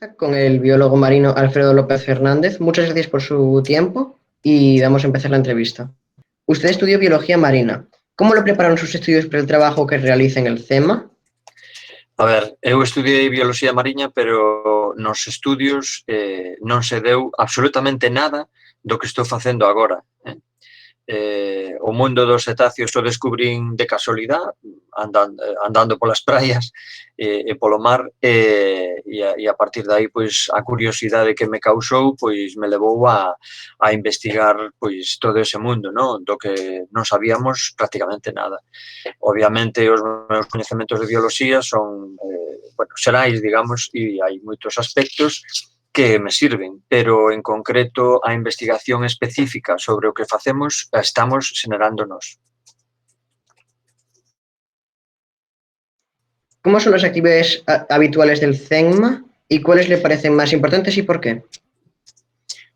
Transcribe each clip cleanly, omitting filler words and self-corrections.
entrevista con el biólogo marino Alfredo López Fernández. Muchas gracias por su tiempo y vamos a empezar la entrevista. Usted estudió biología marina. ¿Cómo lo prepararon sus estudios para el trabajo que realiza en el CEMA? A ver, eu estudiei bioloxía mariña, pero nos estudios non se deu absolutamente nada do que estou facendo agora. O mundo dos cetáceos o descubrín de casualidade, andando polas praias e polo mar, e a partir de aí, pois, a curiosidade que me causou, pois, me levou a investigar, pois, todo ese mundo, non? Do que non sabíamos prácticamente nada. Obviamente, os meus coñecementos de bioloxía son, bueno, xerais, digamos, e hai moitos aspectos que me sirven, pero en concreto a investigación específica sobre o que facemos a estamos xenerando nós. ¿Cómo son las actividades habituales del CEMA y cuáles le parecen más importantes y por qué?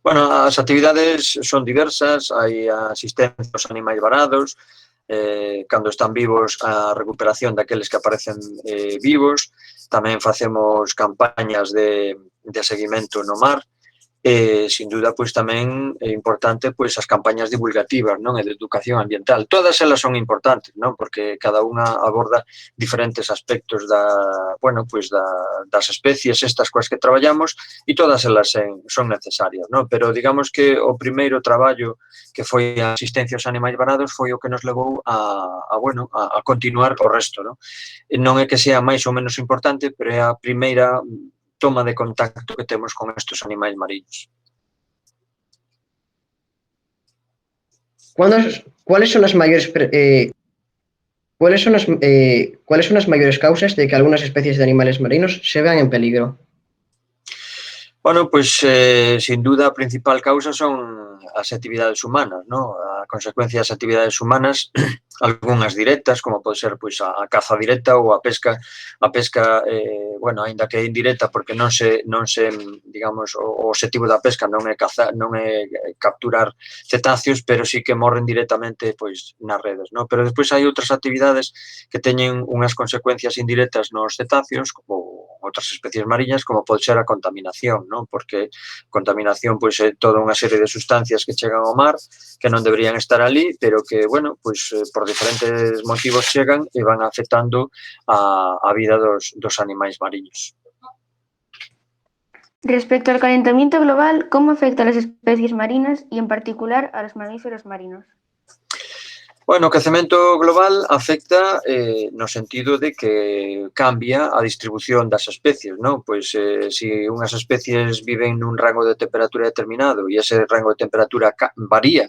Bueno, as actividades son diversas, hai asistencia aos animais varados, cando están vivos a recuperación daqueles que aparecen vivos, tamén facemos campañas de seguimento no mar, sin duda, pois tamén é importante pois as campañas divulgativas, non, e de educación ambiental. Todas elas son importantes, non, porque cada unha aborda diferentes aspectos bueno, pois das especies estas coas que traballamos e todas elas son necesarias, non? Pero digamos que o primeiro traballo que foi a asistencia aos animais varados foi o que nos levou bueno, a continuar o resto, non? Non é que sea máis ou menos importante, pero é a primeira toma de contacto que temos con estes animais mariños. ¿Cuáles son las mayores causas de que algunas especies de animales marinos se vean en peligro? Bueno, pois, sin duda, a principal causa son as actividades humanas, non? A consecuencia das actividades humanas, algunhas directas, como pode ser pois, a caza directa ou a pesca, bueno, aínda que é indirecta porque non se digamos, o objetivo da pesca non é capturar cetáceos, pero sí que morren directamente pois nas redes, non? Pero despois hai outras actividades que teñen unhas consecuencias indirectas nos cetáceos, como outras especies mariñas, como pode ser a contaminación, non? Porque contaminación pois é toda unha serie de sustancias que chegan ao mar que non deberían estar ali, pero que, bueno, pois por diferentes motivos chegan e van afectando a vida dos animais mariños. Respecto al calentamiento global, ¿cómo afecta a las especies marinas y en particular a los mamíferos marinos? Bueno, o quecemento global afecta no sentido de que cambia a distribución das especies, non? Pois se unhas especies viven nun rango de temperatura determinado e ese rango de temperatura varía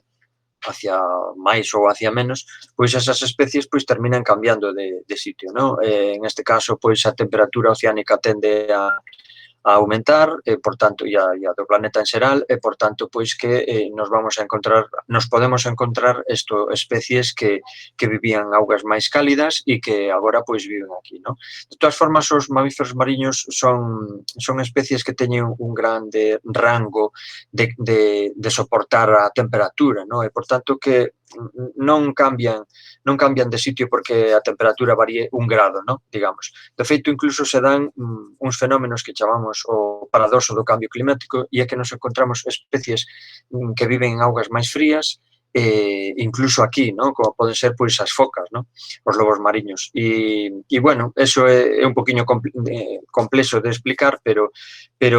hacia máis ou hacia menos, pois esas especies pois terminan cambiando de sitio, non? En este caso, pois a temperatura oceánica tende a aumentar, por tanto, e a do planeta en xeral, e, por tanto, pois que nos podemos encontrar especies que vivían augas máis cálidas e que agora pois viven aquí, non? De todas formas, os mamíferos mariños son especies que teñen un grande rango de soportar a temperatura, non? E, por tanto, que non cambian de sitio porque a temperatura varíe 1 grado, non? Digamos. De feito, incluso se dan uns fenómenos que chamamos o paradoxo do cambio climático e é que nos encontramos especies que viven en augas máis frías, incluso aquí, non? Como poden ser pois as focas, non? Os lobos mariños. E bueno, eso é un poquinho complexo de explicar, pero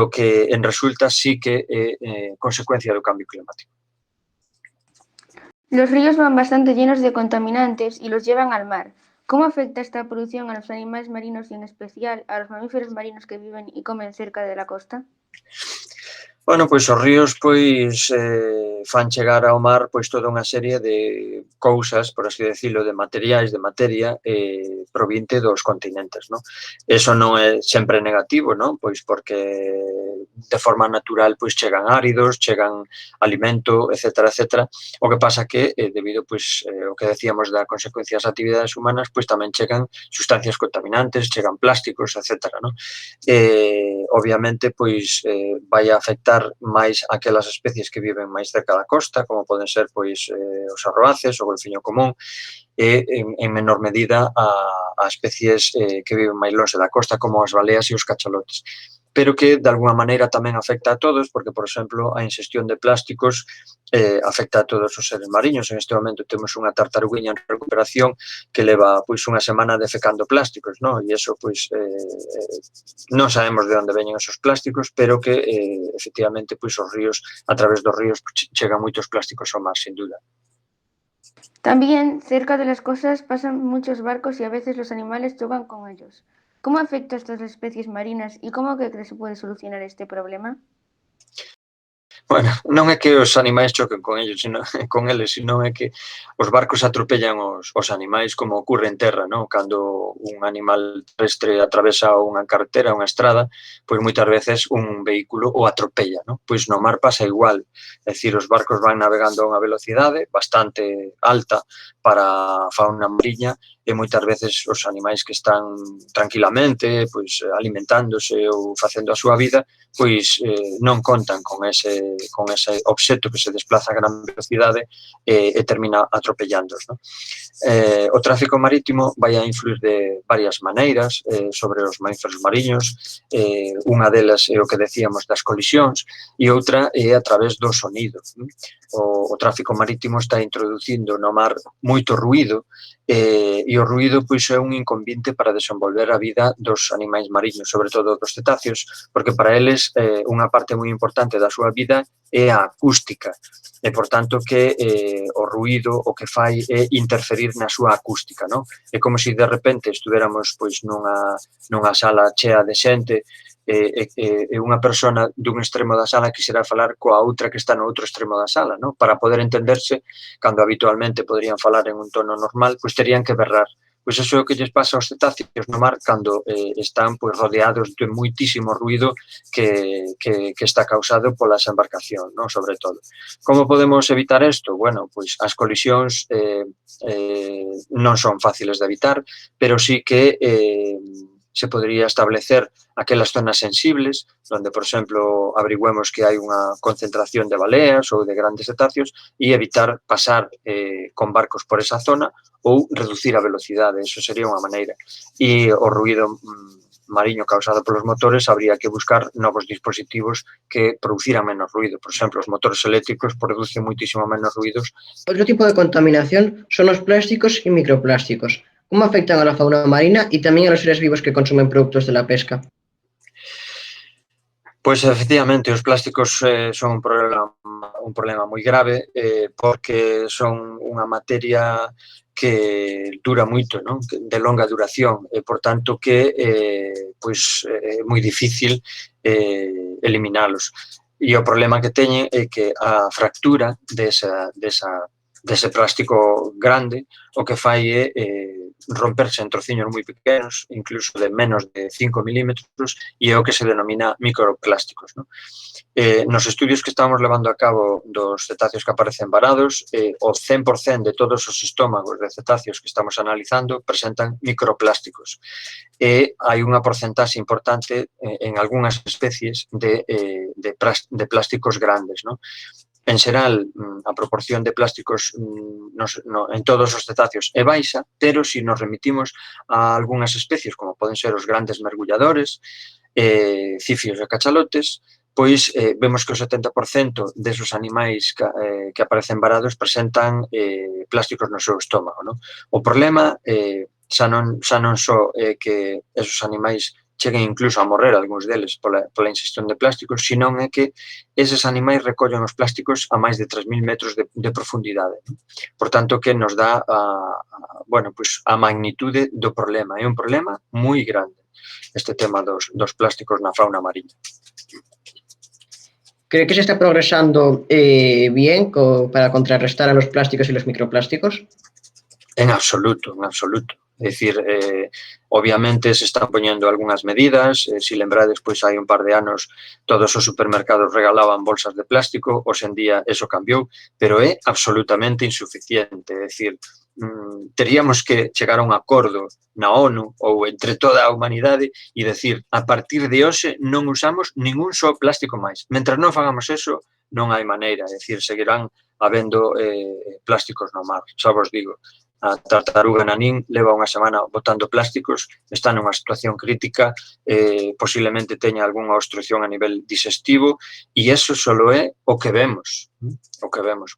que en resulta sí que é consecuencia do cambio climático. Los ríos van bastante llenos de contaminantes y los llevan al mar. ¿Cómo afecta esta polución a los animales marinos y en especial a los mamíferos marinos que viven y comen cerca de la costa? Bueno, pois os ríos pois fan chegar ao mar pois toda unha serie de cousas, por así decirlo, de materiais, de materia provinte dos continentes, non? Eso non é sempre negativo, non? Pois porque de forma natural pois chegan áridos, chegan alimento, etcétera, etcétera. O que pasa que debido pois o que decíamos da consecuencia das actividades humanas, pois tamén chegan sustancias contaminantes, chegan plásticos, etcétera, non? Obviamente pois vai a afectar máis aquelas especies que viven máis cerca da costa, como poden ser pois os arroaces, o golfiño común, e en menor medida a especies que viven máis lonxe da costa, como as baleas e os cachalotes. pero que de alguna maneira tamén afecta a todos, porque, por exemplo, a ingestión de plásticos afecta a todos os seres mariños. En este momento temos unha tartaruguiña en recuperación que leva pois unha semana defecando plásticos, non? E iso, pois, non sabemos de onde veñen esos plásticos, pero que, efectivamente, pois os ríos, a través dos ríos, chegan moitos plásticos ao mar, sin duda. También, cerca de las costas pasan muchos barcos y a veces los animales chocan con ellos. ¿Cómo afecta a estas especies marinas y cómo cree que se puede solucionar este problema? Bueno, non é que os animais choquen con eles, sino é que os barcos atropellan os animais, como ocorre en terra, non? Cando un animal terrestre atravesa unha carretera, unha estrada, pois moitas veces un vehículo o atropella, non? Pois no mar pasa igual, é dicir, os barcos van navegando a unha velocidade bastante alta para a fauna mariña e moitas veces os animais que están tranquilamente, pois alimentándose ou facendo a súa vida, pois non contan con ese obxecto que se desplaza a gran velocidade e termina atropellándoos, non? O tráfico marítimo vai a influir de varias maneiras sobre os mamíferos mariños. Unha delas é o que decíamos das colisións e outra é a través do sonido. O tráfico marítimo está introducindo no mar moito ruído e o ruído pois é un inconveniente para desenvolver a vida dos animais mariños, sobre todo dos cetáceos, porque para eles unha parte moi importante da súa vida é a acústica e, por tanto, que o ruído o que fai é interferir na súa acústica, non? É como se de repente estuéramos pois nunha sala chea de xente e unha persona dun extremo da sala quixera falar coa outra que está no outro extremo da sala, non? Para poder entenderse, cando habitualmente poderían falar en un tono normal, pois terían que berrar. Pois iso é o que lles pasa aos cetáceos no mar cando están pois rodeados de moitísimo ruído que está causado polas embarcacións, non? Sobre todo. Como podemos evitar isto? Bueno, pois as colisións non son fáciles de evitar, pero sí que se podría establecer aquelas zonas sensibles, onde, por exemplo, averigüemos que hai unha concentración de baleas ou de grandes cetáceos e evitar pasar con barcos por esa zona ou reducir a velocidade, eso sería unha maneira. E o ruído mariño causado polos motores, habría que buscar novos dispositivos que produciran menos ruído. Por exemplo, os motores eléctricos producen moitísimo menos ruidos. Otro tipo de contaminación son los plásticos y microplásticos. ¿Cómo afectan a la fauna marina y también a los seres vivos que consumen productos de la pesca? Pois, efectivamente, os plásticos son un problema moi grave porque son unha materia que dura moito, non? De longa duración e, por tanto, que pois é moi difícil eliminalos. E o problema que teñen é que a fractura dese plástico grande o que fai é romperse en trociños moi pequenos, incluso de menos de 5 milímetros, e é o que se denomina microplásticos, non? Nos estudios que estamos levando a cabo dos cetáceos que aparecen varados, o 100% de todos os estómagos de cetáceos que estamos analizando presentan microplásticos. E hai unha porcentaxe importante en algunhas especies de plásticos grandes, non? En xeral, a proporción de plásticos en todos os cetáceos é baixa, pero se nos remitimos a algunhas especies, como poden ser os grandes mergulladores, cifios e cachalotes, pois vemos que o 70% desos animais que aparecen varados presentan plásticos no seu estómago, non? O problema xa non só é que esos animais cheguen incluso a morrer algúns deles pola ingestión de plásticos, senón é que eses animais recollen os plásticos a máis de 3.000 metros de profundidade. Por tanto, que nos dá a magnitude do problema. É un problema moi grande este tema dos plásticos na fauna mariña. ¿Cree que se está progresando bien para contrarrestar a los plásticos y los microplásticos? En absoluto, en absoluto. É dicir, obviamente se están poñendo algunhas medidas, se lembrades, pois hai un par de anos todos os supermercados regalaban bolsas de plástico, hoxe en día eso cambiou, pero é absolutamente insuficiente, é dicir, teríamos que chegar a un acordo na ONU ou entre toda a humanidade e decir, a partir de hoxe non usamos ningún só plástico máis. Mentre non fagamos eso, non hai maneira, é dicir, seguirán habendo plásticos no mar, xa vos digo. A tartaruga nanín leva unha semana botando plásticos, está nunha situación crítica, posiblemente teña algunha obstrucción a nivel digestivo, e iso só é o que vemos.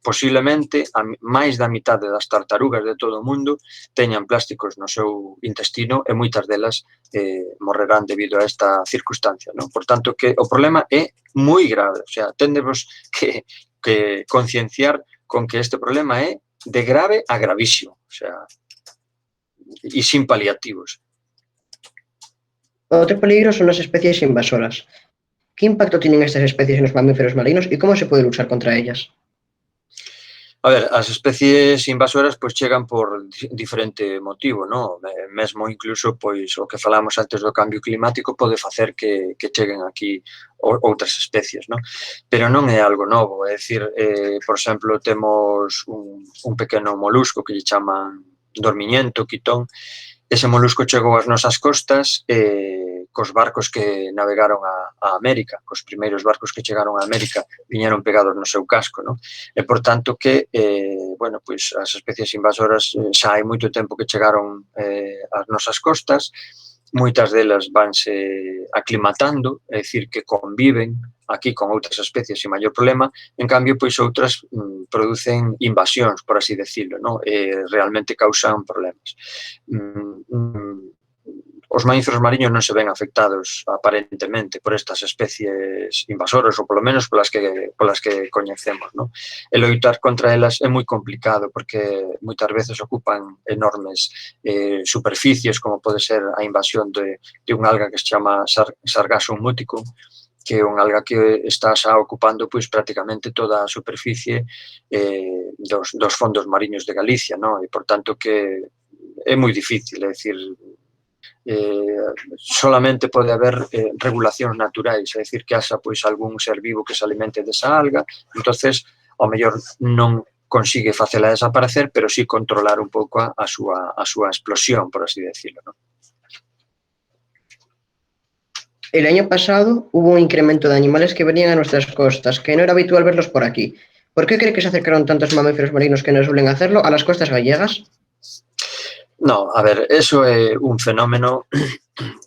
Posiblemente, máis da mitad das tartarugas de todo o mundo teñan plásticos no seu intestino e moitas delas morrerán debido a esta circunstancia, non? Por tanto, que o problema é moi grave, o sea, tendemos que concienciar con que este problema é de grave a gravísimo, o sea, y sin paliativos. Otro peligro son las especies invasoras. ¿Qué impacto tienen estas especies en los mamíferos marinos y cómo se puede luchar contra ellas? A ver, as especies invasoras pois chegan por diferente motivo, non? Mesmo incluso pois o que falamos antes do cambio climático pode facer que cheguen aquí outras especies, non? Pero non é algo novo, é dicir, por exemplo, temos un pequeno molusco que lle chaman dormiñento, quitón. Ese molusco chegou ás nosas costas cos barcos que navegaron a América, cos primeiros barcos que chegaron a América viñeron pegados no seu casco, non? E, por tanto, que, bueno, pois as especies invasoras xa hai moito tempo que chegaron ás nosas costas, moitas delas vanse aclimatando, é dicir, que conviven aquí con outras especies sin maior problema, en cambio, pois outras producen invasións, por así decirlo, non? E realmente causan problemas. Os mamíferos mariños non se ven afectados aparentemente por estas especies invasoras, ou polo menos polas que coñecemos, non? E loitar contra elas é moi complicado porque moitas veces ocupan enormes superficies, como pode ser a invasión de unha alga que se chama Sargassum muticum, que é unha alga que está xa ocupando pois prácticamente toda a superficie dos fondos mariños de Galicia, non? E, por tanto, que é moi difícil, é dicir, solamente pode haber regulacións naturais, é dicir, que haxa pois algún ser vivo que se alimente desa alga, entonces, ao mellor non consigue facela desaparecer, pero sí controlar un pouco a súa explosión, por así decirlo, non? El año pasado hubo un incremento de animales que venían a nuestras costas, que no era habitual verlos por aquí. ¿Por qué cree que se acercaron tantos mamíferos marinos que no suelen hacerlo a las costas gallegas? No, a ver, eso é un fenómeno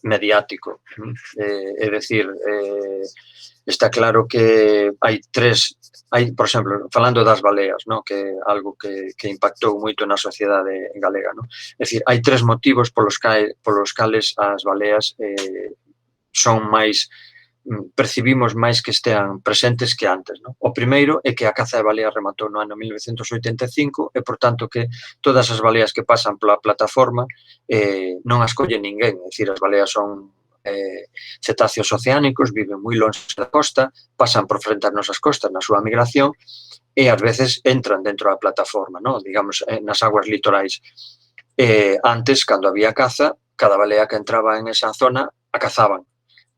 mediático. É dicir, está claro que hai, por exemplo, falando das baleas, no? Que é algo que impactou moito na sociedade galega. No? É dicir, hai tres motivos polos cales as baleas son máis, percibimos máis que estean presentes que antes. No? O primeiro é que a caza de baleas rematou no ano 1985 e, por tanto, que todas as baleas que pasan pola plataforma non as colle ninguén. É dicir, as baleas son cetáceos oceánicos, viven moi longe da costa, pasan por frente ás nosas costas na súa migración e, ás veces, entran dentro da plataforma, no? Digamos, nas aguas litorais. Antes, cando había caza, cada balea que entraba en esa zona a cazaban.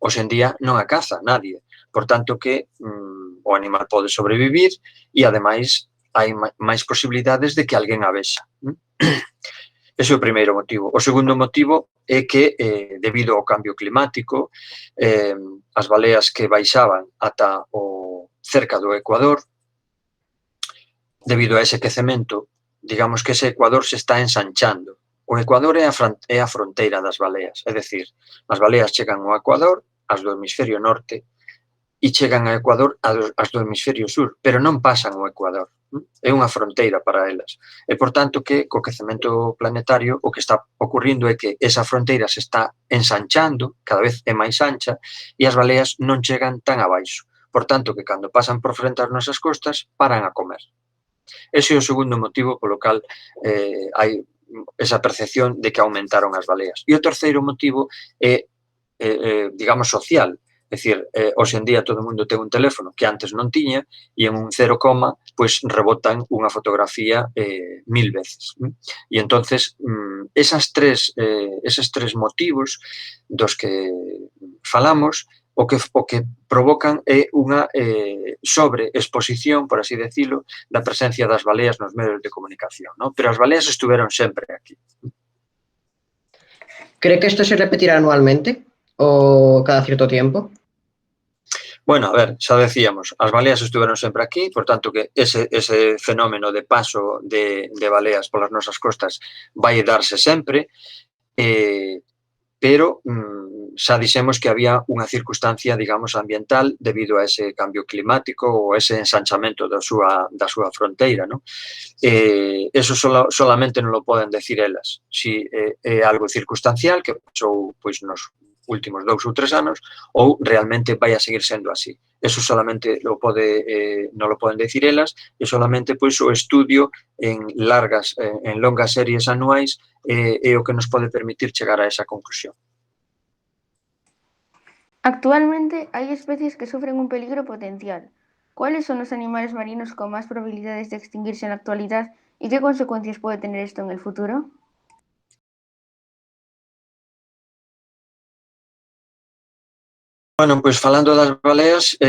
Hoxe en día non a caza nadie. Por tanto, que o animal pode sobrevivir e, ademais, hai máis posibilidades de que alguén a vexa. Ese é o primeiro motivo. O segundo motivo é que, debido ao cambio climático, as baleas que baixaban ata cerca do Ecuador, debido a ese quecemento, digamos que ese Ecuador se está ensanchando. O Ecuador é a fronteira das baleas, é dicir, as baleas chegan ao Ecuador, as do hemisferio norte, e chegan ao Ecuador as do hemisferio sur, pero non pasan ao Ecuador. É unha fronteira para elas. E, por tanto, que co quecemento planetario o que está ocurrindo é que esa fronteira se está ensanchando, cada vez é máis ancha, e as baleas non chegan tan abaixo. Por tanto, que cando pasan por frente ás nosas costas, paran a comer. Ese é o segundo motivo polo cal hai esa percepción de que aumentaron as baleas. E o terceiro motivo é, digamos, social. É dicir, hoxe en día todo o mundo ten un teléfono que antes non tiña e en un 0, pois rebotan unha fotografía 1000 veces. E entonces, eses tres motivos dos que falamos, o que provocan é unha sobreexposición, por así decirlo, da presencia das baleas nos medios de comunicación, ¿no? Pero as baleas estuveron sempre aquí. ¿Cree que esto se repetirá anualmente o cada cierto tiempo? Bueno, a ver, xa decíamos, as baleas estuveron sempre aquí, por tanto que ese fenómeno de paso de baleas polas nosas costas vai darse sempre, pero xa dixemos que había unha circunstancia, digamos, ambiental debido a ese cambio climático ou ese ensanchamento da súa fronteira, non? Eso solamente non lo poden decir elas. Si é algo circunstancial que pasou pois, nos últimos 2 ou 3 anos ou realmente vai a seguir sendo así. Eso solamente non lo poden decir elas e solamente pois, o estudio en longas series anuais é o que nos pode permitir chegar a esa conclusión. Actualmente hay especies que sufren un peligro potencial. ¿Cuáles son los animales marinos con más probabilidades de extinguirse en la actualidad y qué consecuencias puede tener esto en el futuro? Bueno, pois falando das baleas,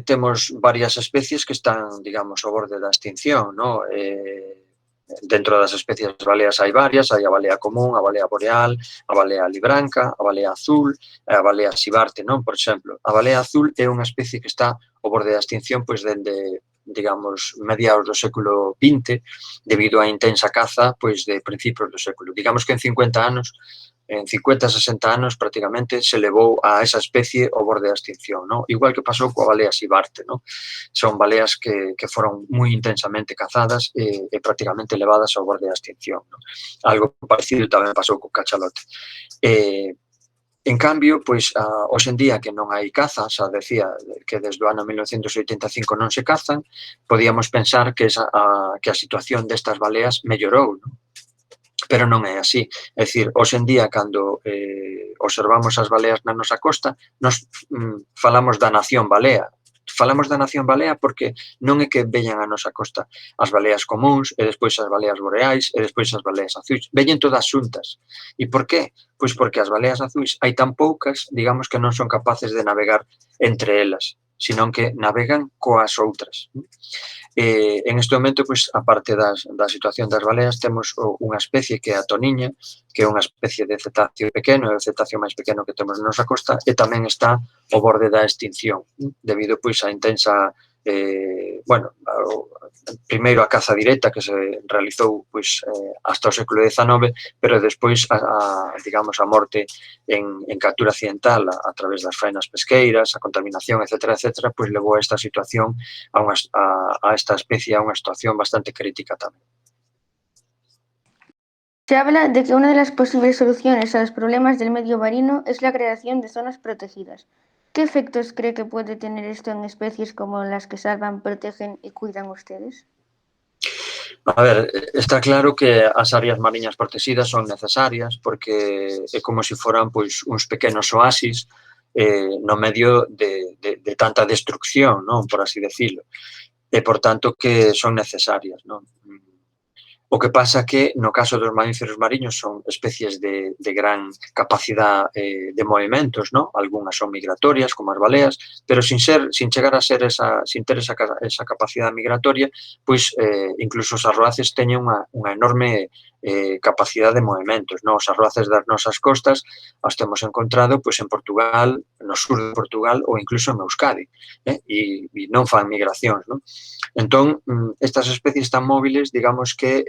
temos varias especies que están, digamos, ao borde da extinción, no? Dentro das especies das baleas hai varias, hai a balea común, a balea boreal, a balea libranca, a balea azul e a balea xibarte, non? Por exemplo, a balea azul é unha especie que está ao borde da extinción pois dende, digamos, mediados do século XX, debido á intensa caza pois de principios do século. Digamos que en 50 anos en 50, 60 anos prácticamente se levou a esa especie ao borde da extinción, no? Igual que pasou coa balea xibarte, no? Son baleas que foron moi intensamente cazadas e prácticamente levadas ao borde da extinción, no? Algo parecido tamén pasou co cachalote. En cambio, pois, hoxe en día que non hai caza, xa decía que desde o ano 1985 non se cazan, podíamos pensar que a situación destas baleas mellorou, non? Pero non é así. É dicir, hoxe en día, cando observamos as baleas na nosa costa, nos falamos da nación balea. Falamos da nación balea porque non é que veñan a nosa costa as baleas comuns, e despois as baleas boreais, e despois as baleas azuis. Veñen todas xuntas. E por qué? Pois porque as baleas azuis hai tan poucas, digamos que non son capaces de navegar entre elas, senón que navegan coas outras. En este momento, pois, a parte da situación das baleas, temos unha especie que é a toniña, que é unha especie de cetáceo pequeno, é o cetáceo máis pequeno que temos na nosa costa, e tamén está ao borde da extinción, debido pois, á intensa primeiro a caza directa que se realizou pois, hasta o século XIX, pero despois digamos, a morte en captura accidental a través das faenas pesqueiras, a contaminación, etc., pois levou a esta situación, a esta especie a unha situación bastante crítica tamén. Se habla de que una de las posibles soluciones a los problemas del medio marino es la creación de zonas protegidas. ¿Qué efectos cree que puede tener esto en especies como las que salvan, protegen y cuidan ustedes? A ver, está claro que as áreas mariñas protegidas son necesarias porque é como se foran pois, uns pequenos oasis no medio de tanta destrucción, non? Por así decirlo. E, por tanto, que son necesarias, non? O que pasa que, no caso dos mamíferos mariños, son especies de gran capacidade de movimentos, non? Algúnas son migratorias, como as baleas, pero sin chegar a ser sin ter esa capacidade migratoria, pois incluso os arroaces teñen unha enorme capacidade de movimentos, non? Os arroaces das nosas costas os temos encontrado pois en Portugal, no sur de Portugal ou incluso en Euskadi, e non fan migracións, non? Entón, estas especies tan móviles, digamos que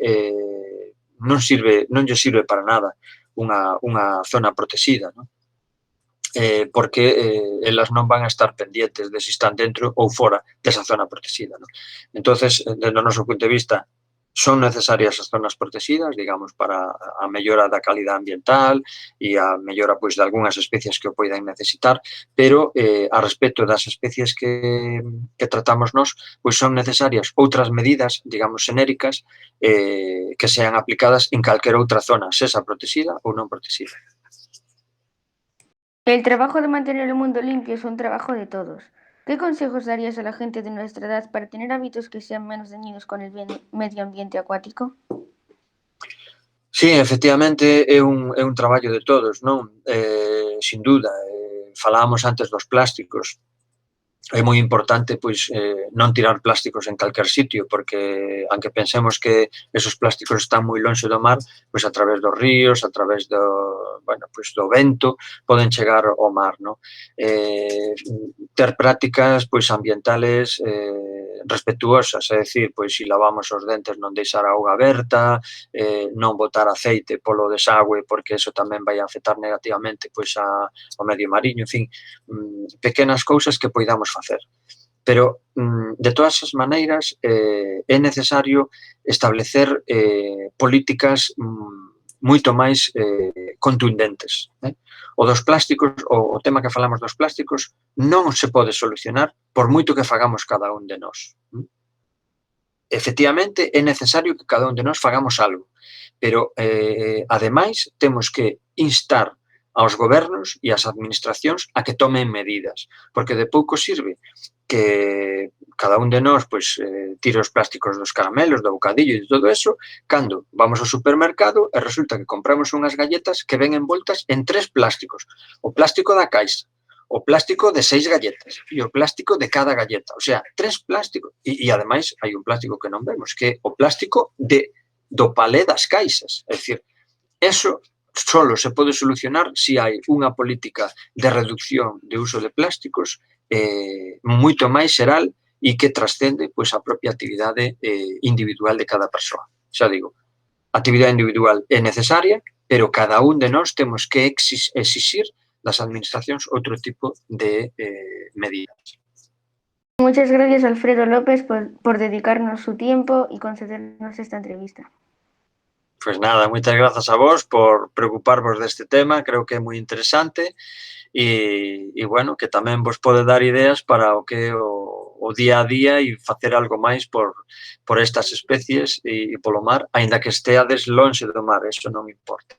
non lle sirve para nada unha zona protegida, non? Porque elas non van a estar pendientes de se están dentro ou fora desa zona protegida, non? Entonces, desde o noso punto de vista, son necesarias as zonas protegidas, digamos, para a mellora da calidad ambiental e a mellora pois, de algunhas especies que o poidan necesitar, pero a respecto das especies que tratamos nós, pois son necesarias outras medidas, digamos, xenéricas que sean aplicadas en calquera outra zona, sexa protegida ou non protegida. El trabajo de mantener el mundo limpio es un trabajo de todos. ¿Qué consejos darías a la gente de nuestra edad para tener hábitos que sean menos dañinos con el medio ambiente acuático? Sí, efectivamente, é un traballo de todos, non? Sin duda, falábamos antes dos plásticos. é moi importante pois non tirar plásticos en calquer sitio, porque aunque pensemos que esos plásticos están moi lonxe do mar, pois a través dos ríos, a través do, bueno, pois do vento, poden chegar ao mar, no? Ter prácticas pois ambientales respetuosas, é dicir, pois se lavamos os dentes non deixar a auga aberta, non botar aceite polo desagüe, porque eso tamén vai afectar negativamente pois ao medio mariño, en fin, pequenas cousas que poidamos facer. Pero, de todas as maneiras, é necesario establecer políticas moito máis contundentes. O dos plásticos, o tema que falamos dos plásticos, non se pode solucionar por moito que fagamos cada un de nós. Efectivamente, é necesario que cada un de nós fagamos algo, pero, ademais, temos que instar aos gobernos e ás administracións a que tomen medidas, porque de pouco sirve que cada un de nós pois, tire os plásticos dos caramelos, do bocadillo e de todo eso, cando vamos ao supermercado e resulta que compramos unhas galletas que ven envoltas en 3 plásticos. O plástico da caixa, o plástico de 6 galletas e o plástico de cada galleta. O sea, 3 plásticos. E ademais, hai un plástico que non vemos, que é o plástico do palé das caixas. É dicir, eso solo se pode solucionar se hai unha política de reducción de uso de plásticos moito máis xeral e que trascende pois, a propia actividade individual de cada persoa. Xa digo, a actividade individual é necesaria, pero cada un de nós temos que exixir das administracións outro tipo de medidas. Muchas gracias, Alfredo López, por dedicarnos su tiempo y concedernos esta entrevista. Pues nada, moitas grazas a vos por preocuparvos deste tema, creo que é moi interesante e bueno, que tamén vos pode dar ideas para o que é o día a día e facer algo máis por estas especies e polo mar, aínda que esteades lonxe do mar, eso non importa.